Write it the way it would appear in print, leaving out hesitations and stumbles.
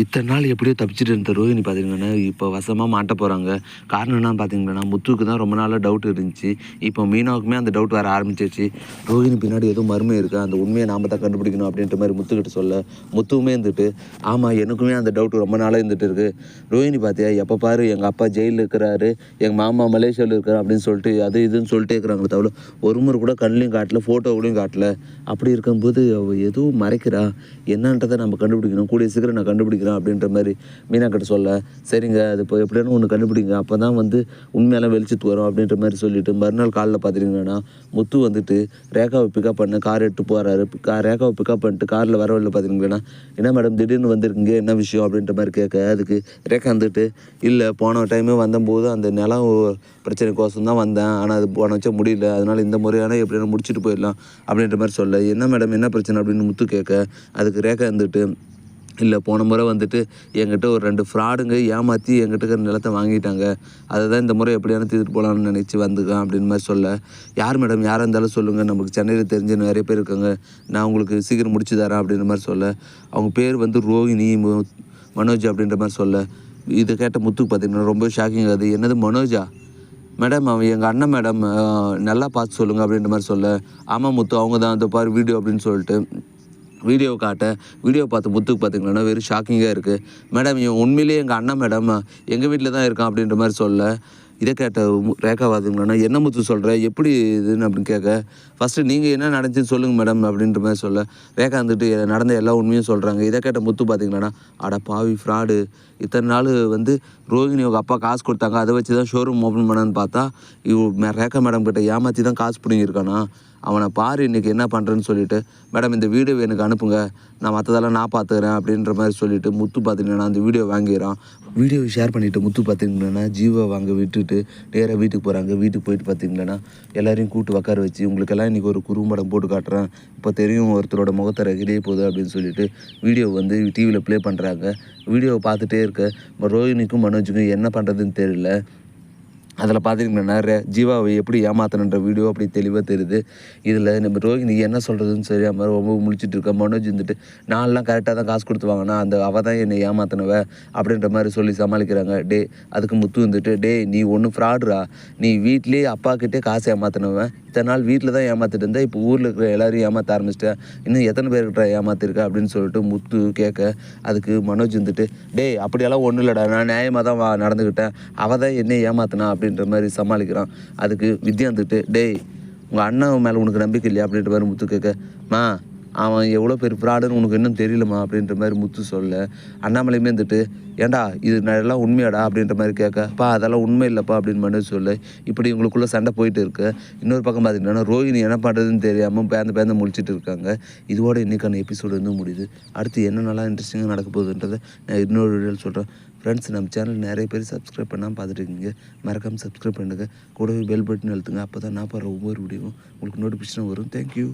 இத்தனை நாள் எப்படியோ தப்பிச்சுட்டு இருந்த ரோஹிணி பார்த்தீங்கன்னா, இப்போ வசமாக மாட்ட போகிறாங்க. காரணம் என்னன்னு பார்த்தீங்கன்னா, முத்துவுக்கு தான் ரொம்ப நாளாக டவுட் இருந்துச்சு. இப்போ மீனாவுக்குமே அந்த டவுட் வர ஆரம்பிச்சிருச்சு. ரோஹிணி பின்னாடி ஏதோ மர்மம் இருக்குது, அந்த உண்மையை நாம் தான் கண்டுபிடிக்கணும் அப்படின்ற மாதிரி முத்துக்கிட்ட சொல்ல, முத்துவுமே இருந்துட்டு, ஆமாம் எனக்குமே அந்த டவுட் ரொம்ப நாளாக இருந்துட்டு இருக்குது. ரோஹிணி பார்த்தியா, எப்போ பாரு எங்கள் அப்பா ஜெயிலில் இருக்கிறாரு, எங்கள் மாமா மலேசியாவில் இருக்கிறார் அப்படின்னு சொல்லிட்டு அது இதுன்னு சொல்லிட்டே இருக்கிறாங்க தவிர ஒரு முறை கூட கண்ணிலையும் காட்டல, ஃபோட்டோவிலையும் காட்டல. அப்படி இருக்கும்போது அவள் எதுவும் மறைக்கிறா, என்னன்றதை நம்ம கண்டுபிடிக்கணும், கூடிய சீக்கிரம் நான் கண்டுபிடிக்கிறேன் அப்படின்ற மாதிரி மீனா கிட்ட சொல்ல, சரிங்க அது இப்போ எப்படின்னு ஒன்று கண்டுபிடிங்க, அப்போ தான் உண்மையெல்லாம் வெளிச்சத்துக்கு வரும் அப்படின்ற மாதிரி சொல்லிவிட்டு மறுநாள் காலையில் பார்த்துட்டிங்கன்னா முத்து வந்துட்டு ரேகாவை பிக்கப் பண்ண கார் எடுத்து போகிறாரு. ரேகாவை பிக்கப் பண்ணிட்டு காரில் வரவில்லை பார்த்துட்டிங்கன்னா, என்ன மேடம் திடீர்னு வந்திருக்கீங்க, என்ன விஷயம் அப்படின்ற மாதிரி கேட்க, அதுக்கு ரேகா வந்துட்டு, இல்லை போன டைமே வந்தபோது அந்த நிலம் பிரச்சனைக்கோசம் தான் வந்தேன், ஆனால் அது போன வச்சா முடியல, அதனால் இந்த முறையான எப்படின்னா முடிச்சுட்டு போயிடலாம் அப்படின்ற மாதிரி சொல்ல, என்ன மேடம் என்ன பிரச்சனை அப்படின்னு முத்து கேட்க, அதுக்கு ரேகா வந்துட்டு, இல்லை போன முறை என்கிட்ட ஒரு 2 ஃப்ராடுங்க ஏமாற்றி என்கிட்ட இருக்கிற நிலத்தை வாங்கிட்டாங்க, அதை தான் இந்த முறை எப்படியான தீர்த்துட்டு போகலான்னு நினச்சி வந்துக்கேன் அப்படின்னு மாதிரி சொல்ல, யார் மேடம் யாராக இருந்தாலும் சொல்லுங்கள், நமக்கு சென்னையில் தெரிஞ்ச நிறைய பேர் இருக்காங்க, நான் உங்களுக்கு சீக்கிரம் முடிச்சு தரேன் அப்படின்ற மாதிரி சொல்ல, அவங்க பேர் ரோஹிணி மனோஜ் அப்படின்ற மாதிரி சொல்ல, இதை கேட்ட முத்துக்கு பார்த்திங்கன்னா ரொம்ப ஷாக்கிங் ஆகுது. என்னது மனோஜா மேடம், அவன் எங்கள் அண்ணன் மேடம், நல்லா பார்த்து சொல்லுங்கள் அப்படின்ற மாதிரி சொல்ல, ஆமாம் முத்து அவங்க தான் அந்த பாரு வீடியோ அப்படின்னு சொல்லிட்டு வீடியோ காட்ட, வீடியோ பார்த்து முத்துக்கு பார்த்திங்கன்னா வெறும் ஷாக்கிங்காக இருக்குது. மேடம் இவன் உண்மையிலேயே எங்கள் அண்ணன் மேடம், எங்கள் வீட்டில் தான் இருக்கான் அப்படின்ற மாதிரி சொல்ல, இதை கேட்ட ரேகா பார்த்திங்கன்னா, என்ன முத்து சொல்கிற, எப்படி இதுன்னு அப்படின்னு கேட்க, ஃபஸ்ட்டு நீங்கள் என்ன நடந்துச்சுன்னு சொல்லுங்கள் மேடம் அப்படின்ற மாதிரி சொல்ல, ரேகா வந்துட்டு நடந்த எல்லா உண்மையும் சொல்கிறாங்க. இதை கேட்ட முத்து பார்த்திங்கன்னா, அட பாவி ஃப்ராடு, இத்தனை நாள் ரோஹிணி அவங்க அப்பா காசு கொடுத்தாங்க, அதை வச்சு தான் ஷோரூம் ஓப்பன் பண்ணான்னு பார்த்தா ரேகா மேடம் கிட்ட ஏமாற்றி தான் காசு பிடிங்கிருக்கானா, அவனை பாரு இன்றைக்கி என்ன பண்ணுறேன்னு சொல்லிவிட்டு, மேடம் இந்த வீடியோ எனக்கு அனுப்புங்க, நான் மற்றதெல்லாம் நான் பார்த்துக்கிறேன் அப்படின்ற மாதிரி சொல்லிவிட்டு முத்து பார்த்திங்கன்னா அந்த வீடியோ வாங்கிடுறான். வீடியோவை ஷேர் பண்ணிவிட்டு முத்து பார்த்திங்கன்னா ஜீவா வாங்க விட்டுட்டு நேராக வீட்டுக்கு போகிறாங்க. வீட்டுக்கு போயிட்டு பார்த்திங்கன்னா எல்லோரையும் கூப்பிட்டு உட்கார வச்சு, உங்களுக்கெல்லாம் இன்றைக்கி ஒரு குறும்படம் போட்டு காட்டுறேன், இப்போ தெரியும் ஒருத்தரோட முகத்தை ரகிலே போகுது அப்படின்னு சொல்லிட்டு வீடியோ டிவியில் ப்ளே பண்ணுறாங்க. வீடியோவை பார்த்துட்டே இருக்க ரோஹிணிக்கும் மனோஜுக்கும் என்ன பண்ணுறதுன்னு தெரியல. அதில் பார்த்திங்கன்னா ஜீவாவை எப்படி ஏமாத்தணுன்ற வீடியோ அப்படி தெளிவாக தெரியுது. இதில் நம்ம ரோஹிணி என்ன சொல்கிறதுன்னு சரியாக ரொம்ப முழிச்சிட்டு இருக்கா. மனோஜ் நான்லாம் கரெக்டாக தான் காசு கொடுத்து வாங்கினா, அவள் தான் என்னை ஏமாத்தினவ அப்படின்ற மாதிரி சொல்லி சமாளிக்கிறாங்க. அதுக்கு முத்து டே நீ ஒன்றும் ஃப்ராடுரா, நீ வீட்லேயே அப்பாக்கிட்டே காசு ஏமாத்தினவன், இத்தனை நாள் வீட்டில் தான் ஏமாற்றிட்டு இருந்தேன், இப்போ ஊரில் இருக்கிற எல்லோரையும் ஏமாற்ற ஆரம்பிச்சிட்டேன், இன்னும் எத்தனை பேர்கிட்ட ஏமாத்திருக்கா அப்படின்னு சொல்லிட்டு முத்து கேட்க, அதுக்கு மனோஜ் அப்படியெல்லாம் ஒன்றும் இல்லைடா, நான் நியாயமாக தான் நடந்துக்கிட்டேன், அவள் தான் என்னை ஏமாத்தினா அப்படின்ற மாதிரி சமாளிக்கிறான். அதுக்கு வித்யா உங்கள் அண்ணன் மேலே உனக்கு நம்பிக்கை இல்லையா அப்படின்ற மாதிரி முத்து கேட்க, அவன் எவ்வளோ பெரிய ஃப்ராடுன்னு உனக்கு இன்னும் தெரியலமா அப்படின்ற மாதிரி முத்து சொல்ல, அண்ணாமலையுமே ஏன்டா இது எல்லாம் உண்மையாடா அப்படின்ற மாதிரி கேட்கப்பா, அதெல்லாம் உண்மை இல்லைப்பா அப்படின்னு மட்டும் சொல்ல, இப்படி உங்களுக்குள்ளே சண்டை போயிட்டு இருக்கு. இன்னொரு பக்கம் பார்த்திங்கன்னா ரோஹிணி என்ன பண்ணுறதுன்னு தெரியாமல் பேந்த முழிச்சிட்டு இருக்காங்க. இதோட இன்றைக்கான எபிசோடு முடியுது. அடுத்து என்ன நல்லா இன்ட்ரெஸ்டிங்காக நடக்க போகுதுன்றதை நான் இன்னொரு வீடியோவில் சொல்கிறேன். ஃப்ரெண்ட்ஸ், நம்ம சேனல் நிறைய பேர் சப்ஸ்கிரைப் பண்ணாமல் பார்த்துட்டு இருக்கீங்க, மறக்காமல் சப்ஸ்கிரைப் பண்ணுங்கள், கூடவே பெல் பட்டன் அழுத்துங்க, அப்போ தான் நான் போடுற ஒவ்வொரு வீடியோவும் உங்களுக்கு நோட்டிஃபிகேஷன் வரும். தேங்க்யூ.